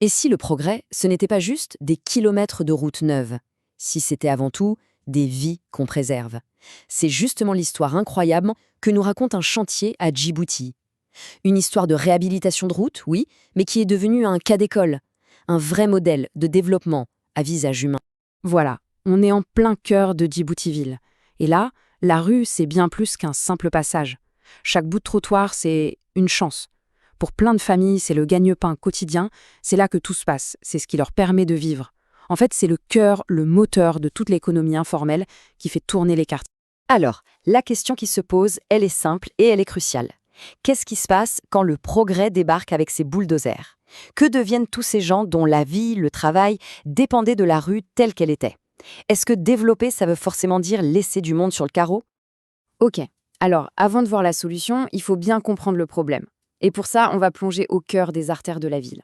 Et si le progrès, ce n'était pas juste des kilomètres de routes neuves, si c'était avant tout des vies qu'on préserve? C'est justement l'histoire incroyable que nous raconte un chantier à Djibouti. Une histoire de réhabilitation de routes, oui, mais qui est devenue un cas d'école, un vrai modèle de développement à visage humain. Voilà, on est en plein cœur de Djibouti-Ville. Et là, la rue, c'est bien plus qu'un simple passage. Chaque bout de trottoir, c'est une chance. Pour plein de familles, c'est le gagne-pain quotidien, c'est là que tout se passe, c'est ce qui leur permet de vivre. En fait, c'est le cœur, le moteur de toute l'économie informelle qui fait tourner les quartiers. Alors, la question qui se pose, elle est simple et elle est cruciale. Qu'est-ce qui se passe quand le progrès débarque avec ses bulldozers? Que deviennent tous ces gens dont la vie, le travail dépendaient de la rue telle qu'elle était? Est-ce que développer, ça veut forcément dire laisser du monde sur le carreau? Ok, alors avant de voir la solution, il faut bien comprendre le problème. Et pour ça, on va plonger au cœur des artères de la ville.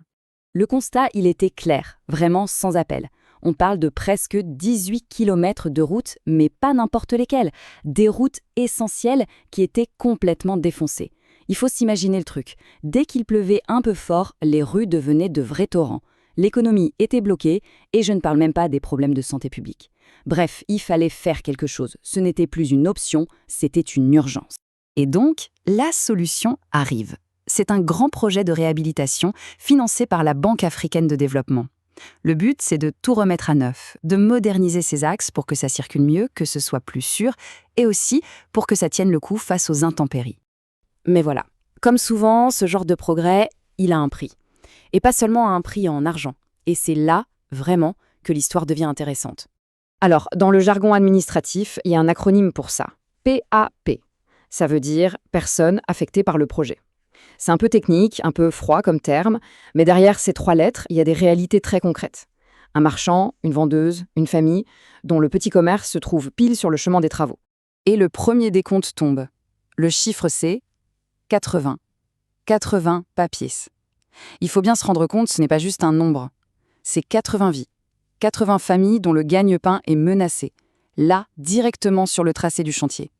Le constat, il était clair, vraiment sans appel. On parle de presque 18 kilomètres de routes, mais pas n'importe lesquelles. Des routes essentielles qui étaient complètement défoncées. Il faut s'imaginer le truc. Dès qu'il pleuvait un peu fort, les rues devenaient de vrais torrents. L'économie était bloquée, et je ne parle même pas des problèmes de santé publique. Bref, il fallait faire quelque chose. Ce n'était plus une option, c'était une urgence. Et donc, la solution arrive. C'est un grand projet de réhabilitation financé par la Banque africaine de développement. Le but, c'est de tout remettre à neuf, de moderniser ces axes pour que ça circule mieux, que ce soit plus sûr, et aussi pour que ça tienne le coup face aux intempéries. Mais voilà, comme souvent, ce genre de progrès, il a un prix. Et pas seulement un prix en argent. Et c'est là, vraiment, que l'histoire devient intéressante. Alors, dans le jargon administratif, il y a un acronyme pour ça. PAP. Ça veut dire personne affectée par le projet. C'est un peu technique, un peu froid comme terme, mais derrière ces 3 lettres, il y a des réalités très concrètes. Un marchand, une vendeuse, une famille, dont le petit commerce se trouve pile sur le chemin des travaux. Et le premier décompte tombe. Le chiffre c'est 80. 80 papiers. Il faut bien se rendre compte, ce n'est pas juste un nombre. C'est 80 vies. 80 familles dont le gagne-pain est menacé. Là, directement sur le tracé du chantier.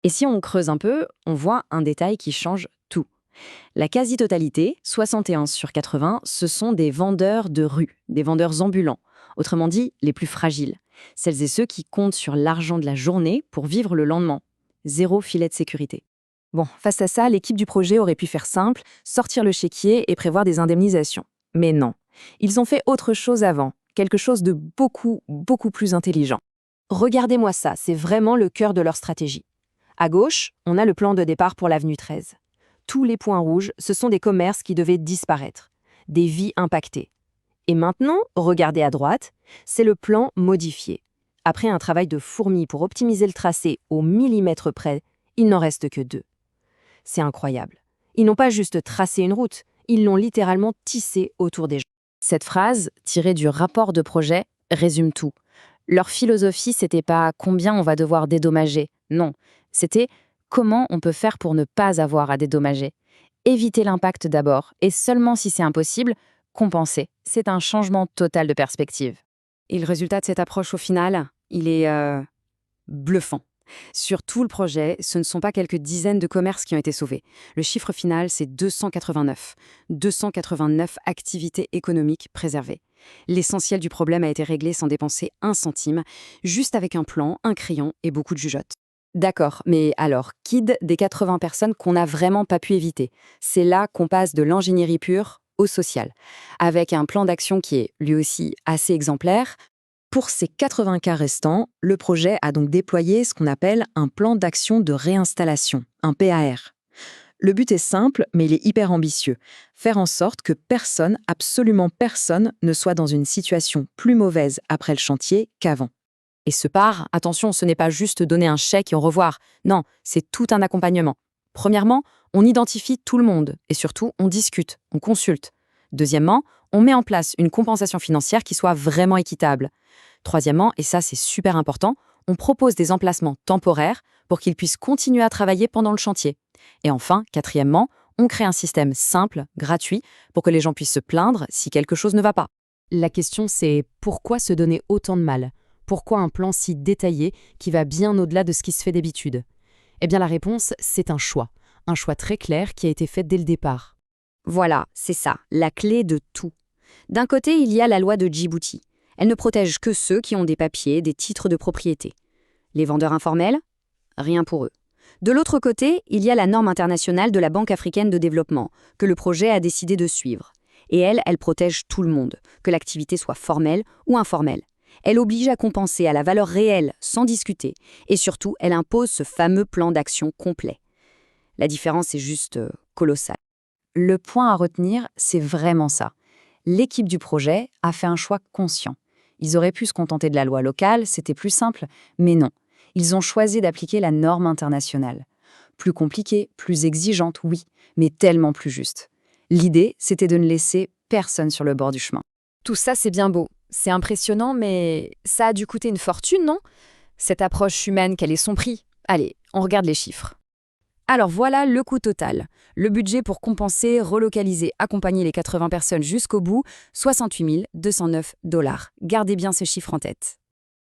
Et si on creuse un peu, on voit un détail qui change tout. La quasi-totalité, 71 sur 80, ce sont des vendeurs de rue, des vendeurs ambulants, autrement dit les plus fragiles, celles et ceux qui comptent sur l'argent de la journée pour vivre le lendemain. Zéro filet de sécurité. Bon, face à ça, l'équipe du projet aurait pu faire simple, sortir le chéquier et prévoir des indemnisations. Mais non, ils ont fait autre chose avant, quelque chose de beaucoup plus intelligent. Regardez-moi ça, c'est vraiment le cœur de leur stratégie. À gauche, on a le plan de départ pour l'avenue 13. Tous les points rouges, ce sont des commerces qui devaient disparaître, des vies impactées. Et maintenant, regardez à droite, c'est le plan modifié. Après un travail de fourmi pour optimiser le tracé au millimètre près, il n'en reste que 2. C'est incroyable. Ils n'ont pas juste tracé une route, ils l'ont littéralement tissée autour des gens. Cette phrase, tirée du rapport de projet, résume tout. Leur philosophie, c'était pas combien on va devoir dédommager, non, c'était comment on peut faire pour ne pas avoir à dédommager. Éviter l'impact d'abord, et seulement si c'est impossible, compenser. C'est un changement total de perspective. Et le résultat de cette approche au final, il est bluffant. Sur tout le projet, ce ne sont pas quelques dizaines de commerces qui ont été sauvés. Le chiffre final, c'est 289. 289 activités économiques préservées. L'essentiel du problème a été réglé sans dépenser un centime, juste avec un plan, un crayon et beaucoup de jugeote. D'accord, mais alors, quid des 80 personnes qu'on n'a vraiment pas pu éviter? C'est là qu'on passe de l'ingénierie pure au social, avec un plan d'action qui est, lui aussi, assez exemplaire. Pour ces 80 cas restants, le projet a donc déployé ce qu'on appelle un plan d'action de réinstallation, un PAR. Le but est simple, mais il est hyper ambitieux. Faire en sorte que personne, absolument personne, ne soit dans une situation plus mauvaise après le chantier qu'avant. Et ce PAR, attention, ce n'est pas juste donner un chèque et au revoir. Non, c'est tout un accompagnement. Premièrement, on identifie tout le monde et surtout, on discute, on consulte. Deuxièmement, on met en place une compensation financière qui soit vraiment équitable. Troisièmement, et ça c'est super important, on propose des emplacements temporaires pour qu'ils puissent continuer à travailler pendant le chantier. Et enfin, quatrièmement, on crée un système simple, gratuit, pour que les gens puissent se plaindre si quelque chose ne va pas. La question c'est pourquoi se donner autant de mal? Pourquoi un plan si détaillé qui va bien au-delà de ce qui se fait d'habitude? Eh bien la réponse, c'est un choix très clair qui a été fait dès le départ. Voilà, c'est ça, la clé de tout. D'un côté, il y a la loi de Djibouti. Elle ne protège que ceux qui ont des papiers, des titres de propriété. Les vendeurs informels, rien pour eux. De l'autre côté, il y a la norme internationale de la Banque africaine de développement, que le projet a décidé de suivre. Et elle protège tout le monde, que l'activité soit formelle ou informelle. Elle oblige à compenser à la valeur réelle sans discuter. Et surtout, elle impose ce fameux plan d'action complet. La différence est juste colossale. Le point à retenir, c'est vraiment ça. L'équipe du projet a fait un choix conscient. Ils auraient pu se contenter de la loi locale, c'était plus simple, mais non. Ils ont choisi d'appliquer la norme internationale. Plus compliquée, plus exigeante, oui, mais tellement plus juste. L'idée, c'était de ne laisser personne sur le bord du chemin. Tout ça, c'est bien beau. C'est impressionnant, mais ça a dû coûter une fortune, non? Cette approche humaine, quel est son prix? Allez, on regarde les chiffres. Alors voilà le coût total. Le budget pour compenser, relocaliser, accompagner les 80 personnes jusqu'au bout, 68 209 $. Gardez bien ce chiffre en tête.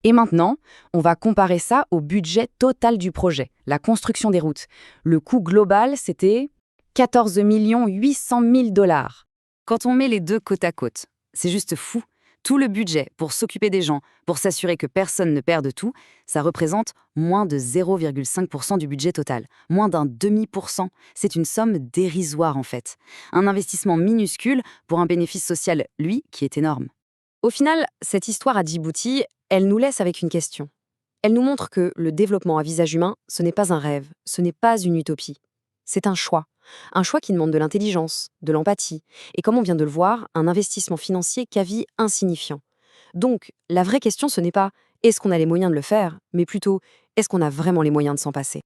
Et maintenant, on va comparer ça au budget total du projet, la construction des routes. Le coût global, c'était 14 800 000 $. Quand on met les deux côte à côte, c'est juste fou. Tout le budget pour s'occuper des gens, pour s'assurer que personne ne perde tout, ça représente moins de 0,5% du budget total. Moins d'un demi%. C'est une somme dérisoire en fait. Un investissement minuscule pour un bénéfice social, lui, qui est énorme. Au final, cette histoire à Djibouti, elle nous laisse avec une question. Elle nous montre que le développement à visage humain, ce n'est pas un rêve, ce n'est pas une utopie. C'est un choix. Un choix qui demande de l'intelligence, de l'empathie, et comme on vient de le voir, un investissement financier qu'à vie insignifiant. Donc, la vraie question, ce n'est pas « est-ce qu'on a les moyens de le faire ?», mais plutôt « est-ce qu'on a vraiment les moyens de s'en passer ?»